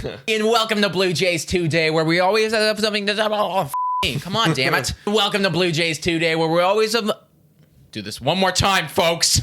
And welcome to Blue Jays Today, where we always have something to talk about. Come on, damn it. Welcome to Blue Jays Today, where we always have... Do this one more time, folks.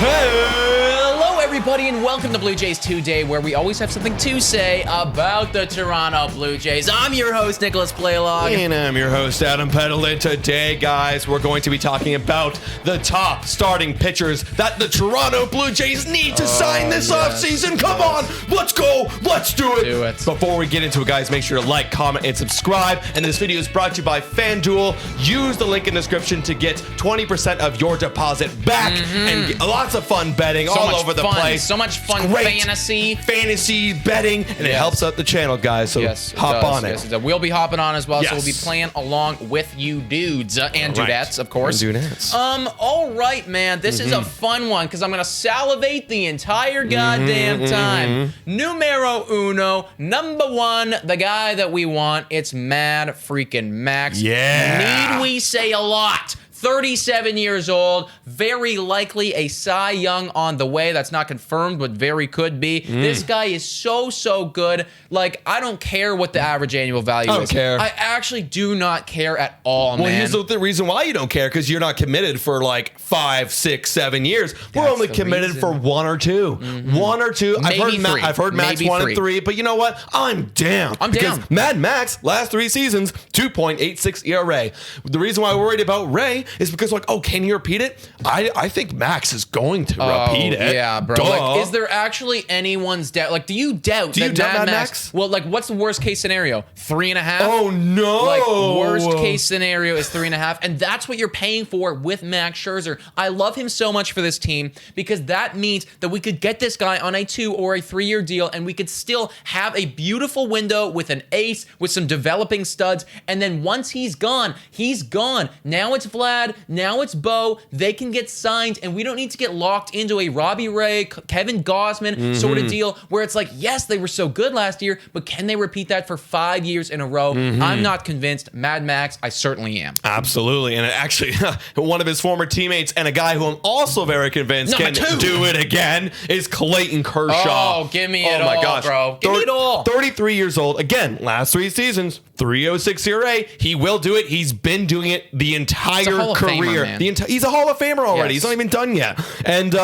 Hello, everybody, and welcome to Blue Jays Today, where we always have something to say about the Toronto Blue Jays. I'm your host, Nicholas Blaylock. And I'm your host, Adam Peddle. Today, guys, we're going to be talking about the top starting pitchers that the Toronto Blue Jays need to sign this offseason. Come on, let's go. Let's do it. Before we get into it, guys, make sure to like, comment, and subscribe. And this video is brought to you by FanDuel. Use the link in the description to get 20% of your deposit back and get lots of fun betting all over the place. So much fun fantasy betting, and it helps out the channel, guys. So hop on it. Yes, we'll be hopping on as well. So we'll be playing along with you dudes and dudettes, of course. And dudettes. All right, man. This is a fun one because I'm gonna salivate the entire goddamn time. Numero uno, number one, the guy that we want. It's Mad freaking Max. Yeah. Need we say a lot? 37 years old, very likely a Cy Young on the way. That's not confirmed, but very could be. This guy is so good. Like, I don't care what the average annual value is. I don't care. I actually do not care at all, man. Well, here's the reason why you don't care, because you're not committed for like 5, 6, 7 years. We're only committed for 1 or 2. 1 or 2. I've heard Max 1 and 3, but you know what? I'm down. Because Mad Max, last 3 seasons, 2.86 ERA. The reason why I'm worried about Ray is because, like, oh, can he repeat it? I think Max is going to repeat it. Yeah, bro. Like, is there actually anyone's doubt? Like, do you doubt that Mad Max? Well, like, what's the worst case scenario? 3.5? Oh, no. Like, worst case scenario is 3.5. And that's what you're paying for with Max Scherzer. I love him so much for this team because that means that we could get this guy on a 2 or a 3-year deal and we could still have a beautiful window with an ace, with some developing studs. And then once he's gone, he's gone. Now it's Vlad. Now it's Bo. They can get signed, and we don't need to get locked into a Robbie Ray, Kevin Gausman sort of deal where it's like, yes, they were so good last year, but can they repeat that for 5 years in a row? I'm not convinced. Mad Max, I certainly am. Absolutely. And actually, one of his former teammates and a guy who I'm also very convinced can do it again is Clayton Kershaw. Oh, give me it all, bro. Give me it all. 33 years old. Again, last 3 seasons, 3.06 ERA. He will do it. He's been doing it the entire career. He's a Hall of Famer already. He's not even done yet. And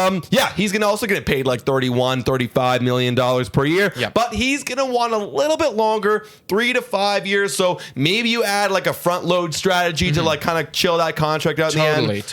he's gonna also get paid like $35 million per year. But he's gonna want a little bit longer, 3 to 5 years. So maybe you add like a front load strategy to like kind of chill that contract out in the end.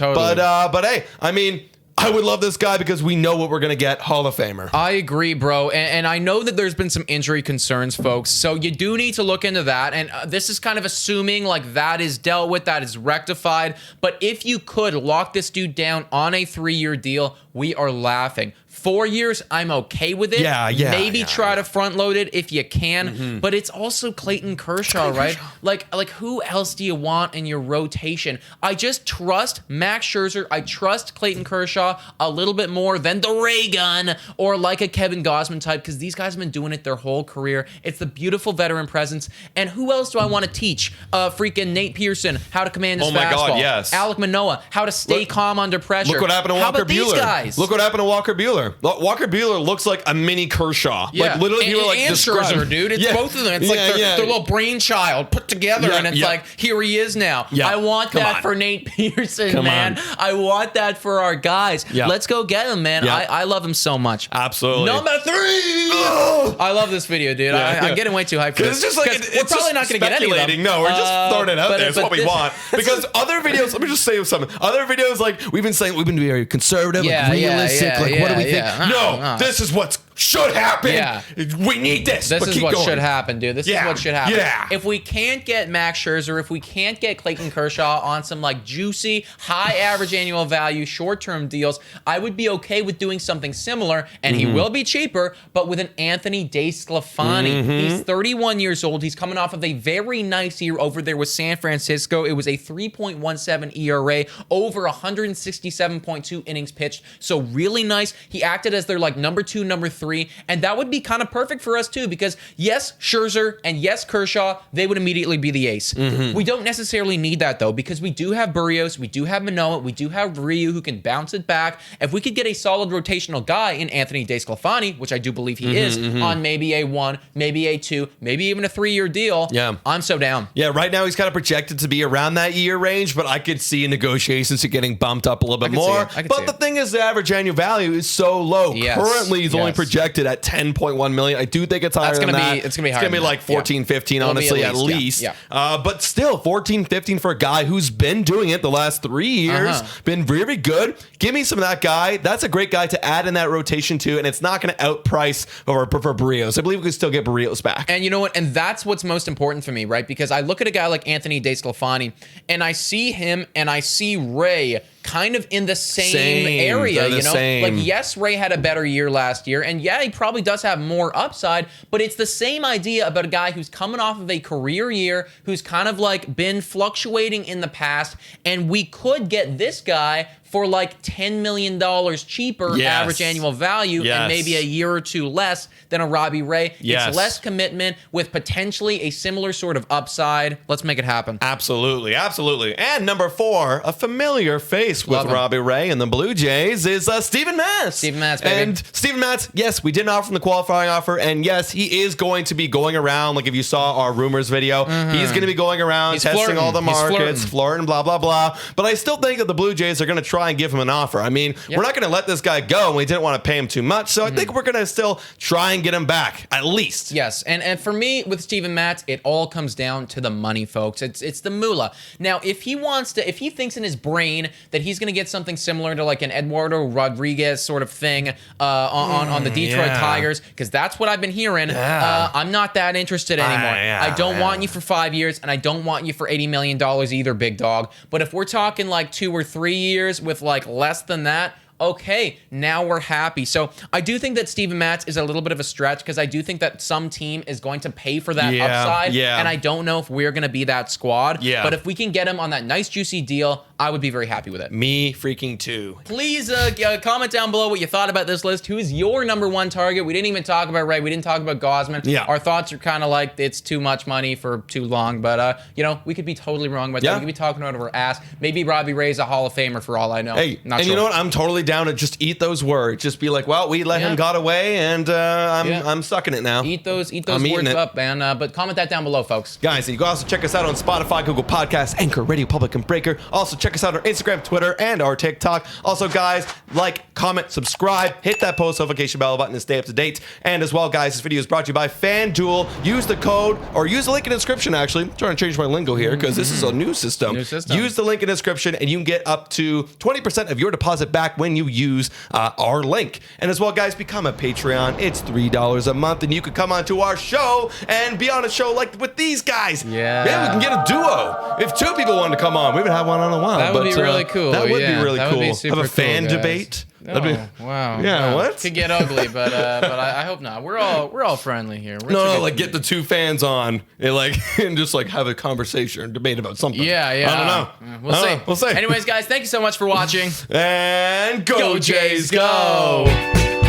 But hey, I mean, I would love this guy because we know what we're going to get. Hall of Famer. I agree, bro. And I know that there's been some injury concerns, folks. So you do need to look into that. And this is kind of assuming like that is dealt with, that is rectified. But if you could lock this dude down on a 3-year deal, we are laughing. 4 years, I'm okay with it. Maybe try to front load it if you can. But it's also Clayton Kershaw, right? Like who else do you want in your rotation? I just trust Max Scherzer. I trust Clayton Kershaw a little bit more than the Ray Gun or like a Kevin Gausman type, because these guys have been doing it their whole career. It's the beautiful veteran presence. And who else do I want to teach? Freaking Nate Pearson how to command his fastball. God, yes. Alek Manoah, how to stay calm under pressure. Look what happened to Walker Buehler. These guys? Look what happened to Walker Buehler. Walker Buehler looks like a mini Kershaw. Like literally, people like Scherzer, dude. It's both of them. It's like their little brainchild put together, and it's like, here he is now. I want that for Nate Pearson, man. I want that for our guys. Let's go get him, man. I love him so much. Absolutely. Number 3. I love this video, dude. I'm getting way too hyped for this. It's just like we're probably not going to get any of them. No, we're just throwing it out there. It's what we want. Because other videos, let me just say something. Other videos, like we've been saying, we've been very conservative, like realistic. Like what do we think? No, this is what should happen. We need this. This is what should happen, dude. This is what should happen. If we can't get Max Scherzer, if we can't get Clayton Kershaw on some like juicy, high average annual value, short-term deals, I would be okay with doing something similar, and he will be cheaper, but with an Anthony Desclafani. He's 31 years old. He's coming off of a very nice year over there with San Francisco. It was a 3.17 ERA, over 167.2 innings pitched. So really nice. He acted as their like number 2, number 3 3, and that would be kind of perfect for us too, because yes, Scherzer and yes, Kershaw, they would immediately be the ace. We don't necessarily need that though, because we do have Berrios, we do have Manoah, we do have Ryu who can bounce it back. If we could get a solid rotational guy in Anthony Desclafani, which I do believe he is, on maybe a 1, maybe a 2, maybe even a 3-year deal, I'm so down. Yeah, right now he's kind of projected to be around that year range, but I could see negotiations to getting bumped up a little bit more. But the thing is, the average annual value is so low. Currently, he's only projected at $10.1 million. I do think it's higher than that. It's going to be higher. It's going to be like 14, 15, honestly, at least. But still, 14, 15 for a guy who's been doing it the last 3 years, been very good. Give me some of that guy. That's a great guy to add in that rotation too, and it's not going to outprice for Berrios. I believe we can still get Berrios back. And you know what? And that's what's most important for me, right? Because I look at a guy like Anthony Desclafani, and I see him and I see Ray kind of in the same area, you know? Like, yes, Ray had a better year last year, and yeah, he probably does have more upside, but it's the same idea about a guy who's coming off of a career year, who's kind of like been fluctuating in the past, and we could get this guy for like $10 million cheaper average annual value and maybe a year or two less than a Robbie Ray. It's less commitment with potentially a similar sort of upside. Let's make it happen. Absolutely, absolutely. And number 4, a familiar face with Robbie Ray and the Blue Jays is Steven Matz. Steven Matz, baby. And Steven Matz, yes, we did offer him the qualifying offer, and yes, he is going to be going around, like if you saw our rumors video, he's going to be going around testing all the markets, flirting, blah, blah, blah. But I still think that the Blue Jays are going to try and give him an offer. I mean, we're not going to let this guy go, and we didn't want to pay him too much, so I think we're going to still try and get him back, at least. Yes, and for me, with Steven Matz, it all comes down to the money, folks. It's the moolah. Now, if he thinks in his brain that he's going to get something similar to like an Eduardo Rodriguez sort of thing on the Detroit Tigers, because that's what I've been hearing, I'm not that interested anymore. I don't want you for 5 years, and I don't want you for $80 million either, big dog. But if we're talking like 2 or 3 years with like less than that, okay, now we're happy. So I do think that Steven Matz is a little bit of a stretch, because I do think that some team is going to pay for that upside, and I don't know if we're going to be that squad. But if we can get him on that nice juicy deal, I would be very happy with it. Me freaking too. Please comment down below what you thought about this list. Who is your number 1 target? We didn't even talk about Ray. We didn't talk about Gausman. Our thoughts are kind of like it's too much money for too long, but you know, we could be totally wrong about that. We could be talking out of our ass. Maybe Robbie Ray's a Hall of Famer for all I know. Hey, not and sure. You know what? I'm totally down to just eat those words. Just be like, well, we let him got away, and I'm sucking it now. Eat those words up, man. But comment that down below, folks. Guys, you can also check us out on Spotify, Google Podcasts, Anchor, Radio Public, and Breaker. Also, check us out on Instagram, Twitter, and our TikTok. Also, guys, like, comment, subscribe, hit that post notification bell button to stay up to date. And as well, guys, this video is brought to you by FanDuel. Use the code, or use the link in the description, actually. I'm trying to change my lingo here, because this is a new system. Use the link in the description, and you can get up to 20% of your deposit back when you use our link. And as well, guys, become a Patreon. It's $3 a month, and you could come onto our show and be on a show like with these guys. Yeah. Maybe we can get a duo. If 2 people wanted to come on, we would have one on a while. That would be really cool. That would be really cool. Be super have a fan cool, debate. Wow. Yeah, what? Could get ugly, but I hope not. We're all friendly here. Like get the 2 fans on and just like have a conversation or debate about something. Yeah. I don't know. We'll see. Anyways, guys, thank you so much for watching. And go Jays, go!